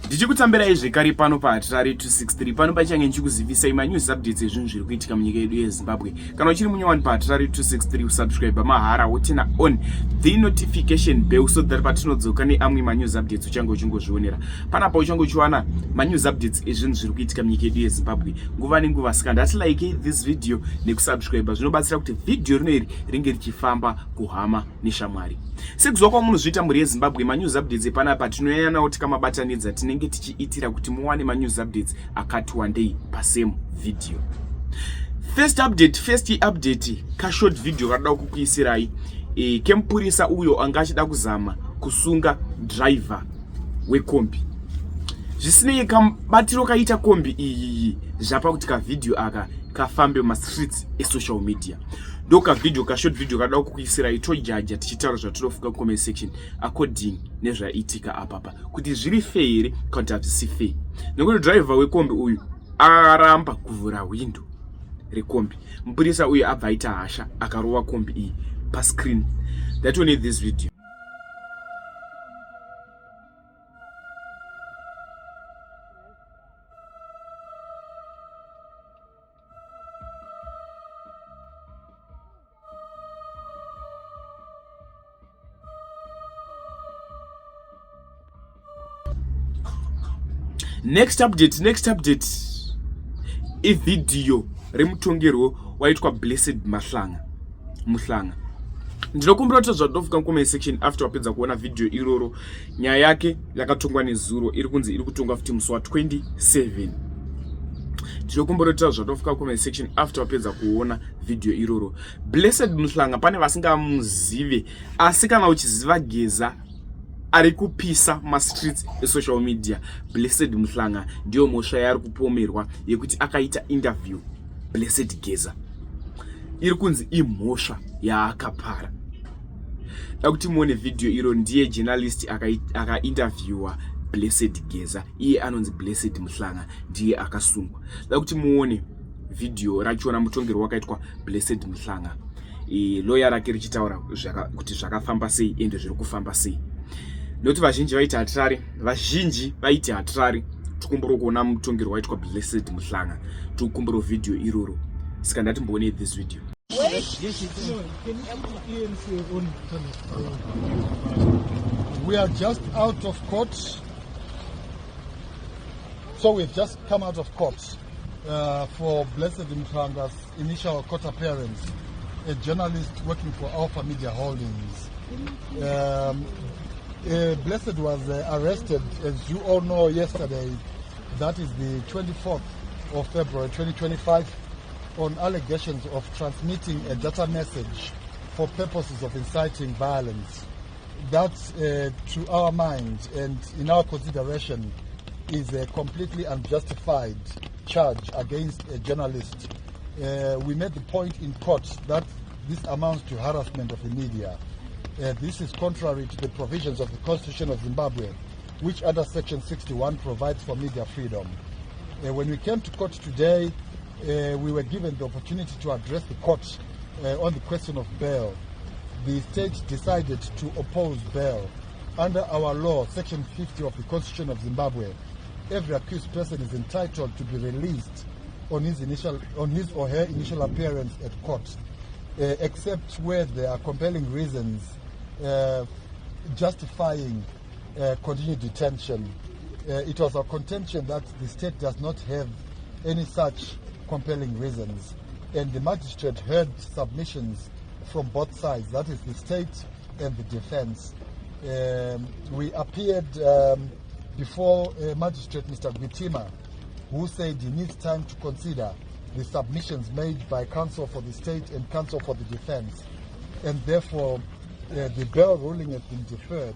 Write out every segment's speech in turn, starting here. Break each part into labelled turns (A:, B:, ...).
A: Ndichikutambirai zvekare pano paHatari 263 pano pachange ndichikuzivisai manews updates ezvinhu zviri kuitika munyika yedu yeZimbabwe. Kana uchiri munyowani paHatari 263 usubscribe mahara wotena on the notification bell so that patinodzoka neamwe manews updates uchange uchingozvionera. Panapa uchange uchiwana manews updates ezvinhu zviri kuitika munyika yedu yeZimbabwe nguva nenguva. Saka ndati like this video nekusubscribe zvinobatsira kuti video rineri ringe richifamba kuhama neshamwari. Sekuziva kwamunhu zviita muri yeZimbabwe, manews updates epanapa tinonyanya nawo tikamabatanidza tinenge tichiitira kuti muwane manews updates akati wandei pasame video. First update ka short video kadada kukuisirai kemupurisa uyo anga achida kuzama kusunga driver wekombi. Zvisinei kabatiro kaita kombi iyi zvapa kuti ka video aka kafambe mastreets esocial media. Doka video ka short video kadada kukuisirai tojaja tichitaura zvatinofunga comment section according nezvaitika apapa kuti zviri fair here kana kuti hazvisi fair. Nekuti driver wekombi uyu aramba kuvhura window rekombi. Mupurisa uyu abva aita hasha akarova kombi iyi pa screen. That one in this video. Next update video remutongerwo waitwa Blessed Muhlanga. Ndinokumbira kuti zvatofuka comment section after wapedza kuona video iroro. Nyaya yake yakatongwa nezuro iri kunzi iri kutongwa futi musi wa 27. Ndinokumbira kuti zvatofuka comment section after wapedza kuona video iroro. Blessed Muhlanga pane vasingamuzive asi kana uchiziva Geza ari kupisa mastreets esocial media. Blessed Muhlanga ndiyo mushe yari kupomerwa yekuti akaita interview Blessed Geza. Iri kunzi imhosva yaakapara. Dakuti muone video iro. Ndiye journalist aka-interviewa Blessed Geza. Iye anonzi Blessed Muhlanga ndiye akasungwa. Dakuti muone video rachona mutongero wakaitwa Blessed Muhlanga. Lawyer rake richitaura kuti zvakafamba sei ende zviri kufamba sei. Noti vazhinji vaiti Hatari tikumbura kuona mutongero waitwa Blessed Muhlanga. Tikumbura video iroro. Saka ndati mbone this video.
B: We are just out of court. So we've just come out of court for Blessed Mhlanga's initial court appearance, a journalist working for Alpha Media Holdings. Blessed was arrested, as you all know, yesterday. That is the 24th of February 2025 on allegations of transmitting a data message for purposes of inciting violence. That, to our mind and in our consideration, is a completely unjustified charge against a journalist. We made the point in court that this amounts to harassment of the media. This is contrary to the provisions of the Constitution of Zimbabwe, which under Section 61 provides for media freedom. When we came to court today, we were given the opportunity to address the court on the question of bail. The state decided to oppose bail. Under our law, Section 50 of the Constitution of Zimbabwe, every accused person is entitled to be released on his or her initial appearance at court, except where there are compelling reasons justifying continued detention. It was our contention that the state does not have any such compelling reasons, and the magistrate heard submissions from both sides, that is the state and the defense. We appeared before Magistrate Mr. Gwitima, who said he needs time to consider the submissions made by counsel for the state and counsel for the defense, and therefore the bail ruling has been deferred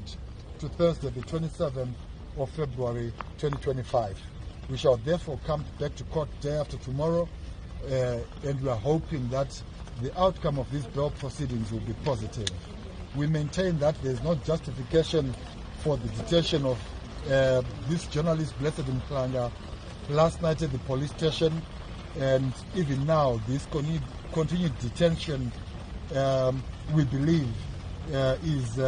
B: to Thursday the 27th of February 2025. We shall therefore come back to court day after tomorrow, and we are hoping that the outcome of these bail proceedings will be positive. We maintain that there is no justification for the detention of this journalist Blessed Mhlanga last night at the police station, and even now this continued detention we believe is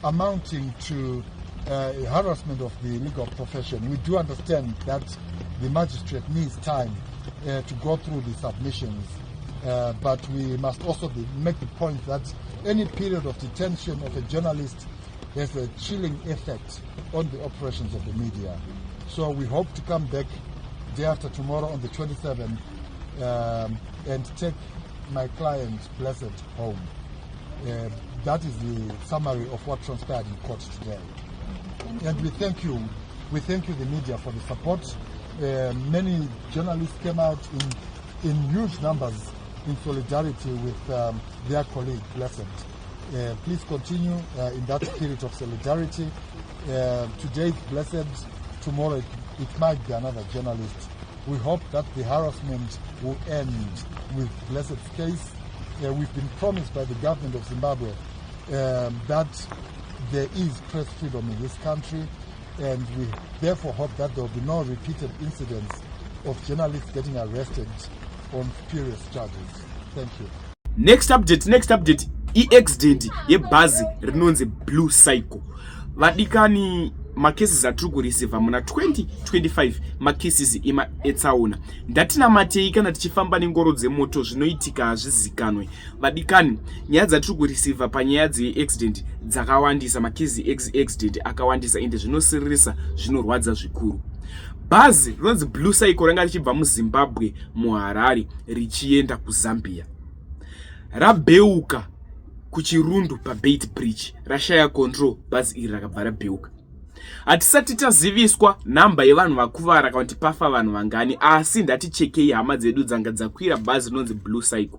B: amounting to harassment of the legal profession. We do understand that the magistrate needs time to go through the submissions, but we must also make the point that any period of detention of a journalist has a chilling effect on the operations of the media. So we hope to come back day after tomorrow on the 27th and take my client Blessed home. That is the summary of what transpired in court today. And we thank you the media for the support. Many journalists came out in huge numbers in solidarity with their colleague Blessed. Please continue in that spirit of solidarity. Today it's Blessed, tomorrow it might be another journalist. We hope that the harassment will end with Blessed's case. We've been promised by the government of Zimbabwe that there is press freedom in this country, and we therefore hope that there will be no repeated incidents of journalists getting arrested on spurious charges. Thank you.
A: Next update accident yebhazi rinonzi Blue Cycle. Vadikani macases atiri kureceiva muna 2025 macases etsaona. Ndatinamatei kana tichifamba nengoro dzemoto zvinoitika hazvizikanwe. Vadikani, nyaya dzatiri kureceiva panyaya dzeaccident dzakawandisa, makesi accident akawandisa ende zvinosiririsa, zvinorwadza zvikuru. Bhazi rinonzi Blue Cycle ranga richibva muZimbabwe muHarare richienda kuZambia. Rabeuka kuchirundu paBait Bridge, rashaya control, bhazi iri rakabva rabeuka. Hatisati taziviswa namba yevanhu vakuvara kana kuti pafa vanhu vangani, asi ndatichekei hama dzedu dzanga dzakwira bhazi rinonzi Blue Cycle.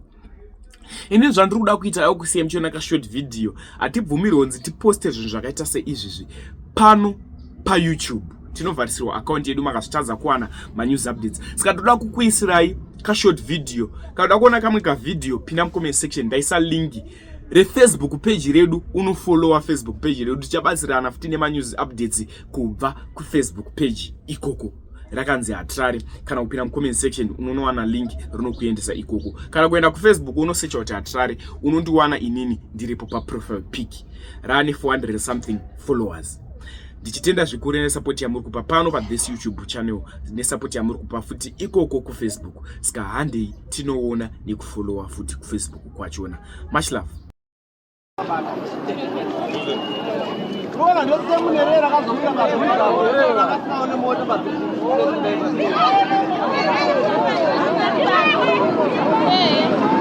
A: Ini zvandiri kuda kuita ayokusiya muchiona kashort video, hatibvumirwi kunzi tiposte zvinhu zvakaita seizvizvi pano paYouTube. Tinovharisirwa account yedu makazvitadza kuwana manews updates. Saka toda kukuisirai kashort video. Kana uda kuona kamwe kavideo, pinda mucomment section ndaisa linki reFacebook page redu, unofollowa Facebook page redu. Tichabatsirana futi nemanews updates kubva kuFacebook page ikoko rakanzi Hatrare. Kana kupinda mucomment section unowana link rinokuendesa ikoko. Kana kuenda kuFacebook unosearcha kuti Hatrare, unondiwana inini ndiripo paprofile pic rane 400 something followers. Ndichitenda zvikuru nesapoti yamuri kupa pano pathis YouTube channel, nesapoti yamuri kupa futi ikoko kuFacebook. Saka handei tinoona nekufollowa futi kuFacebook kwachona. Much love.
C: Hey.